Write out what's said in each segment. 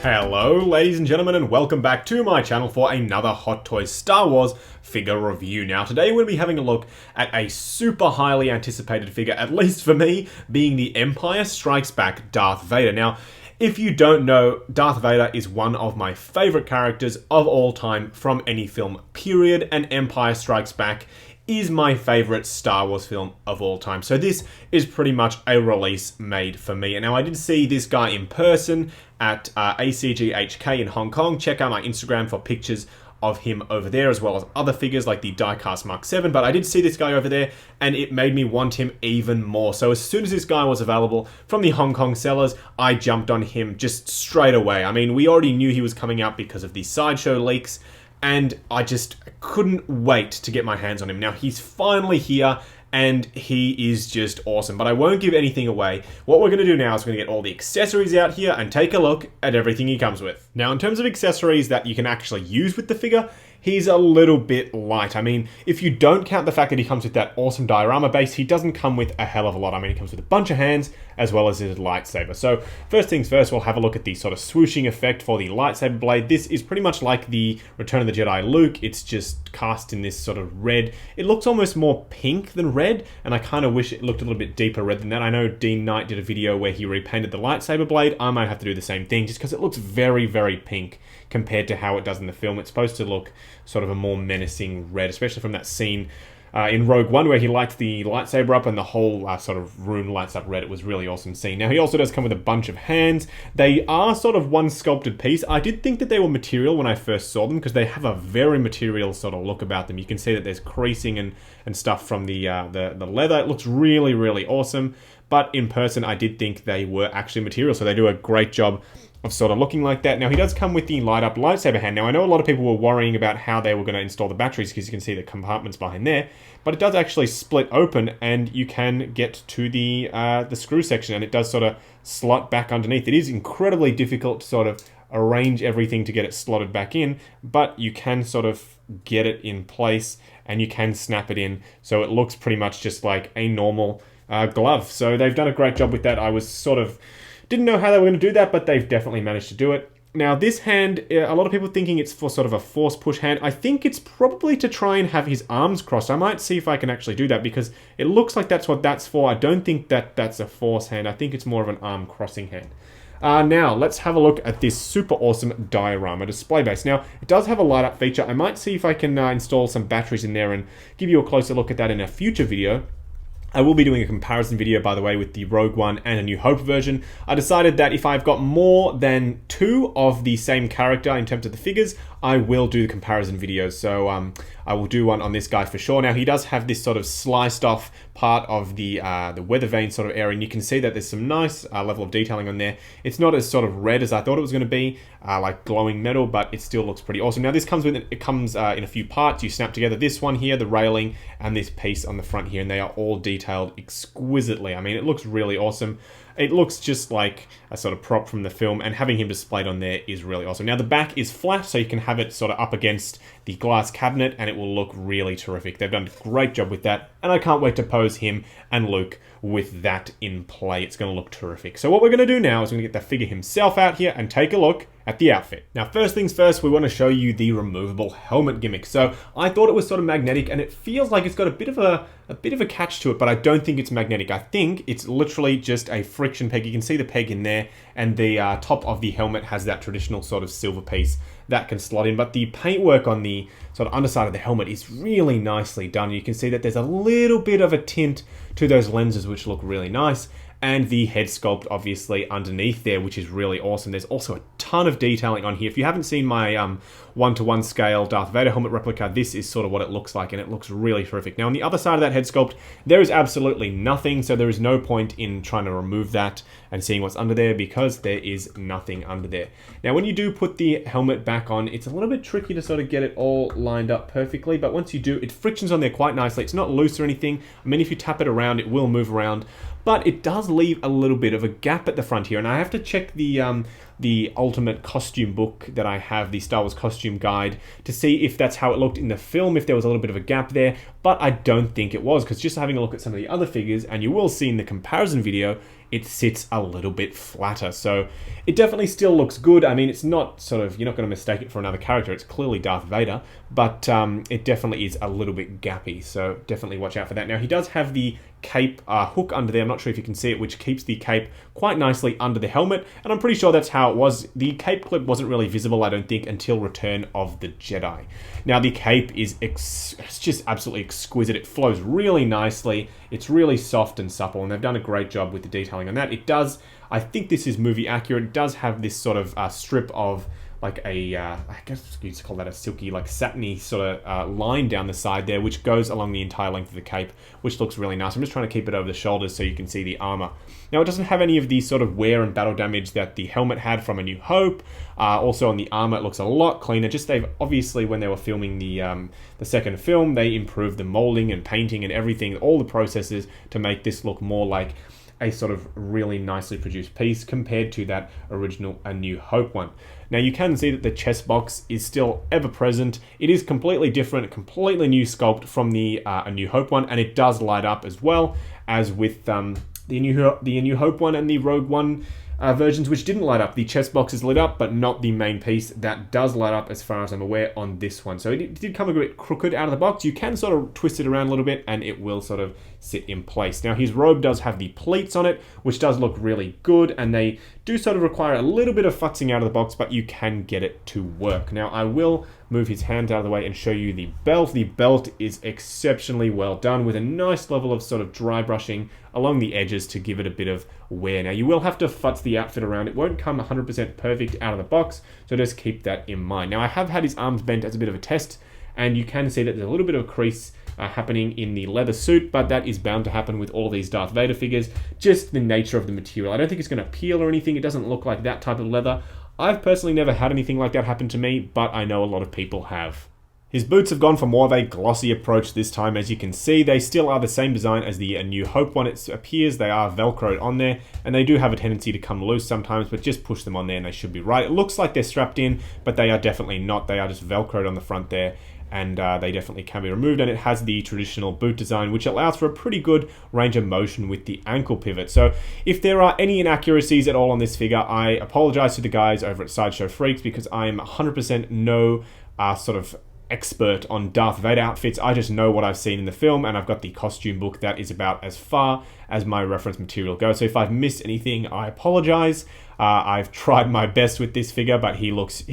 Hello ladies and gentlemen, and welcome back to my channel for another Hot Toys Star Wars figure review. Now today we're going to be having a look at a super highly anticipated figure, at least for me, being the Empire Strikes Back Darth Vader. Now, if you don't know, Darth Vader is one of my favourite characters of all time from any film period, and Empire Strikes Back is my favourite Star Wars film of all time. So this is pretty much a release made for me. And now I did see this guy in person at ACGHK in Hong Kong. Check out my Instagram for pictures of him over there, as well as other figures like the Diecast Mark 7. But I did see this guy over there, and it made me want him even more. So as soon as this guy was available from the Hong Kong sellers, I jumped on him just straight away. I mean, we already knew he was coming out because of the sideshow leaks, and I just couldn't wait to get my hands on him. Now, he's finally here, and he is just awesome. But I won't give anything away. What we're going to do now is we're going to get all the accessories out here and take a look at everything he comes with. Now, in terms of accessories that you can actually use with the figure, he's a little bit light. I mean, if you don't count the fact that he comes with that awesome diorama base, he doesn't come with a hell of a lot. I mean, he comes with a bunch of hands as well as his lightsaber. So first things first, we'll have a look at the sort of swooshing effect for the lightsaber blade. This is pretty much like the Return of the Jedi Luke. It's just cast in this sort of red. It looks almost more pink than red, and I kind of wish it looked a little bit deeper red than that. I know Dean Knight did a video where he repainted the lightsaber blade. I might have to do the same thing just because it looks very, very pink compared to how it does in the film. It's supposed to look sort of a more menacing red, especially from that scene in Rogue One where he lights the lightsaber up and the whole sort of room lights up red. It was a really awesome scene. Now, he also does come with a bunch of hands. They are sort of one sculpted piece. I did think that they were material when I first saw them because they have a very material sort of look about them. You can see that there's creasing and stuff from the leather. It looks really, really awesome. But in person, I did think they were actually material, so they do a great job of sort of looking like that. Now, he does come with the light-up lightsaber hand. Now, I know a lot of people were worrying about how they were going to install the batteries because you can see the compartments behind there, but it does actually split open, and you can get to the screw section, and it does sort of slot back underneath. It is incredibly difficult to sort of arrange everything to get it slotted back in, but you can sort of get it in place, and you can snap it in, so it looks pretty much just like a normal glove. So they've done a great job with that. I was sort of didn't know how they were going to do that, but they've definitely managed to do it. Now, this hand, a lot of people thinking it's for sort of a force push hand. I think it's probably to try and have his arms crossed. I might see if I can actually do that because it looks like that's what that's for. I don't think that that's a force hand. I think it's more of an arm crossing hand. Now, let's have a look at this super awesome diorama display base. Now, it does have a light up feature. I might see if I can install some batteries in there and give you a closer look at that in a future video. I will be doing a comparison video, by the way, with the Rogue One and a New Hope version. I decided that if I've got more than two of the same character in terms of the figures, I will do the comparison videos. So I will do one on this guy for sure. Now, he does have this sort of sliced off part of the weather vane sort of area, and you can see that there's some nice level of detailing on there. It's not as sort of red as I thought it was going to be, like glowing metal, but it still looks pretty awesome. Now, this comes with in a few parts. You snap together this one here, the railing, and this piece on the front here, and they are all detailed exquisitely. I mean, it looks really awesome. It looks just like a sort of prop from the film, and having him displayed on there is really awesome. Now, the back is flat, so you can have it sort of up against the glass cabinet, and it will look really terrific. They've done a great job with that, and I can't wait to pose him and Luke with that in play. It's going to look terrific. So what we're going to do now is we're going to get the figure himself out here and take a look at the outfit. Now, first things first, we want to show you the removable helmet gimmick. So I thought it was sort of magnetic, and it feels like it's got a bit of a catch to it, but I don't think it's magnetic. I think it's literally just a friction peg. You can see the peg in there, and the top of the helmet has that traditional sort of silver piece that can slot in, but the paintwork on the sort of underside of the helmet is really nicely done. You can see that there's a little bit of a tint to those lenses, which look really nice, and the head sculpt obviously underneath there, which is really awesome. There's also a ton of detailing on here. If you haven't seen my 1-to-1 scale Darth Vader helmet replica, this is sort of what it looks like, and it looks really terrific. Now, on the other side of that head sculpt, there is absolutely nothing, so there is no point in trying to remove that and seeing what's under there because there is nothing under there. Now, when you do put the helmet back on, it's a little bit tricky to sort of get it all lined up perfectly, but once you do, it frictions on there quite nicely. It's not loose or anything. I mean, if you tap it around, it will move around, but it does leave a little bit of a gap at the front here, and I have to check the the ultimate costume book that I have, the Star Wars costume guide, to see if that's how it looked in the film, if there was a little bit of a gap there, but I don't think it was, because just having a look at some of the other figures, and you will see in the comparison video, it sits a little bit flatter. So it definitely still looks good. I mean, it's not sort of, you're not going to mistake it for another character. It's clearly Darth Vader, but it definitely is a little bit gappy. So definitely watch out for that. Now, he does have the cape hook under there. I'm not sure if you can see it, which keeps the cape quite nicely under the helmet. And I'm pretty sure that's how it was. The cape clip wasn't really visible, I don't think, until Return of the Jedi. Now, the cape is it's just absolutely exquisite. It flows really nicely. It's really soft and supple, and they've done a great job with the detailing on that. It does, I think this is movie accurate, it does have this sort of strip of like a, I guess you could call that a silky, like satiny sort of line down the side there, which goes along the entire length of the cape, which looks really nice. I'm just trying to keep it over the shoulders so you can see the armor. Now, it doesn't have any of the sort of wear and battle damage that the helmet had from A New Hope. Also on the armor, it looks a lot cleaner. Just they've obviously, when they were filming the second film, they improved the molding and painting and everything, all the processes to make this look more like a sort of really nicely produced piece compared to that original A New Hope one. Now, you can see that the chest box is still ever present. It is completely different, a completely new sculpt from the A New Hope one, and it does light up as well as with the A New Hope one and the Rogue One versions, which didn't light up. The chest box is lit up, but not the main piece. That does light up as far as I'm aware on this one. So it did come a bit crooked out of the box. You can sort of twist it around a little bit and it will sort of sit in place. Now, his robe does have the pleats on it, which does look really good, and they do sort of require a little bit of futzing out of the box, but you can get it to work. Now, I will move his hand out of the way and show you the belt. The belt is exceptionally well done with a nice level of sort of dry brushing along the edges to give it a bit of wear. Now, you will have to futz the outfit around. It won't come 100% perfect out of the box, so just keep that in mind. Now, I have had his arms bent as a bit of a test, and you can see that there's a little bit of a crease happening in the leather suit, but that is bound to happen with all these Darth Vader figures, just the nature of the material. I don't think it's going to peel or anything. It doesn't look like that type of leather. I've personally never had anything like that happen to me, but I know a lot of people have. His boots have gone for more of a glossy approach this time. As you can see, they still are the same design as the A New Hope one. It appears they are Velcroed on there, and they do have a tendency to come loose sometimes, but just push them on there and they should be right. It looks like they're strapped in, but they are definitely not. They are just Velcroed on the front there, and they definitely can be removed. And it has the traditional boot design, which allows for a pretty good range of motion with the ankle pivot. So if there are any inaccuracies at all on this figure, I apologize to the guys over at Sideshow Freaks, because I am 100% no sort of expert on Darth Vader outfits. I just know what I've seen in the film, and I've got the costume book that is about as far as my reference material goes. So if I've missed anything, I apologize. I've tried my best with this figure, but he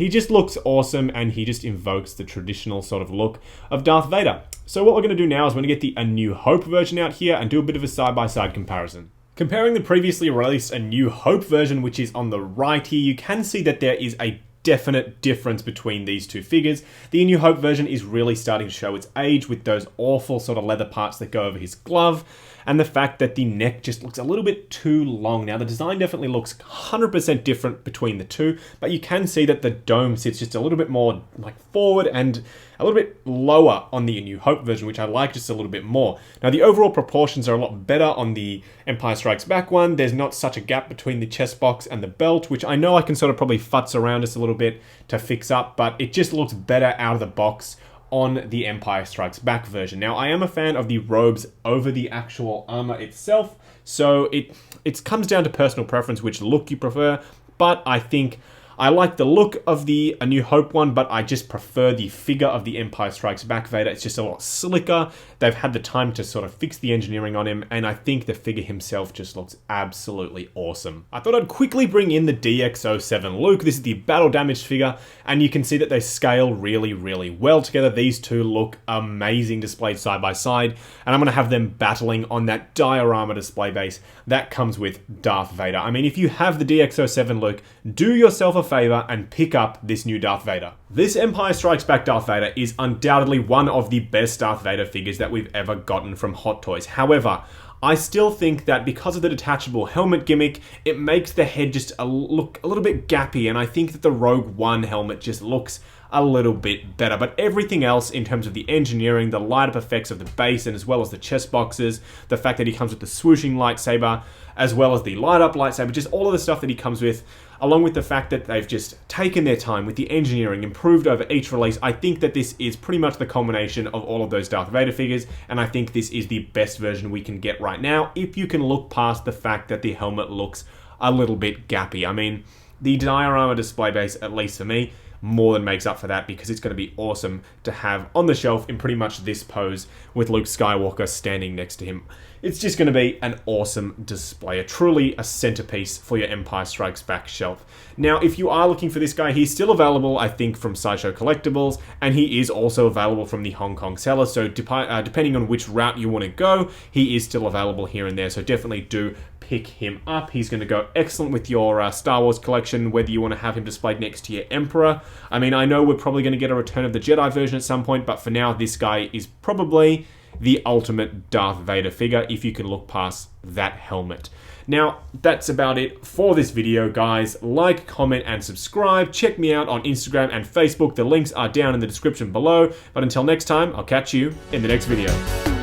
just looks awesome, and he just invokes the traditional sort of look of Darth Vader. So what we're going to do now is we're going to get the A New Hope version out here and do a bit of a side-by-side comparison. Comparing the previously released A New Hope version, which is on the right here, you can see that there is a definite difference between these two figures. The A New Hope version is really starting to show its age with those awful sort of leather parts that go over his glove, and the fact that the neck just looks a little bit too long. Now, the design definitely looks 100% different between the two, but you can see that the dome sits just a little bit more like forward and a little bit lower on the A New Hope version, which I like just a little bit more. Now, the overall proportions are a lot better on the Empire Strikes Back one. There's not such a gap between the chest box and the belt, which I know I can sort of probably futz around just a little bit to fix up, but it just looks better out of the box on the Empire Strikes Back version. Now, I am a fan of the robes over the actual armor itself, so it comes down to personal preference which look you prefer, but I think I like the look of the A New Hope one, but I just prefer the figure of the Empire Strikes Back Vader. It's just a lot slicker. They've had the time to sort of fix the engineering on him, and I think the figure himself just looks absolutely awesome. I thought I'd quickly bring in the DX07 Luke. This is the battle damaged figure, and you can see that they scale really, really well together. These two look amazing displayed side by side, and I'm going to have them battling on that diorama display base that comes with Darth Vader. I mean, if you have the DX07 Luke, do yourself a favor and pick up this new Darth Vader. This Empire Strikes Back Darth Vader is undoubtedly one of the best Darth Vader figures that we've ever gotten from Hot Toys. However, I still think that because of the detachable helmet gimmick, it makes the head just look a little bit gappy, and I think that the Rogue One helmet just looks a little bit better. But everything else in terms of the engineering, the light up effects of the base, and as well as the chest boxes, the fact that he comes with the swooshing lightsaber, as well as the light up lightsaber, just all of the stuff that he comes with, along with the fact that they've just taken their time with the engineering, improved over each release. I think that this is pretty much the culmination of all of those Darth Vader figures, and I think this is the best version we can get right now, if you can look past the fact that the helmet looks a little bit gappy. I mean, the diorama display base, at least for me, more than makes up for that, because it's going to be awesome to have on the shelf in pretty much this pose with Luke Skywalker standing next to him. It's just going to be an awesome display, truly a centerpiece for your Empire Strikes Back shelf. Now, if you are looking for this guy, he's still available, I think, from Sideshow Collectibles, and he is also available from the Hong Kong seller, so depending on which route you want to go, he is still available here and there, so definitely do pick him up. He's going to go excellent with your Star Wars collection, whether you want to have him displayed next to your Emperor. I mean, I know we're probably going to get a Return of the Jedi version at some point, but for now, this guy is probably the ultimate Darth Vader figure, if you can look past that helmet. Now, that's about it for this video, guys. Like, comment, and subscribe. Check me out on Instagram and Facebook. The links are down in the description below. But until next time, I'll catch you in the next video.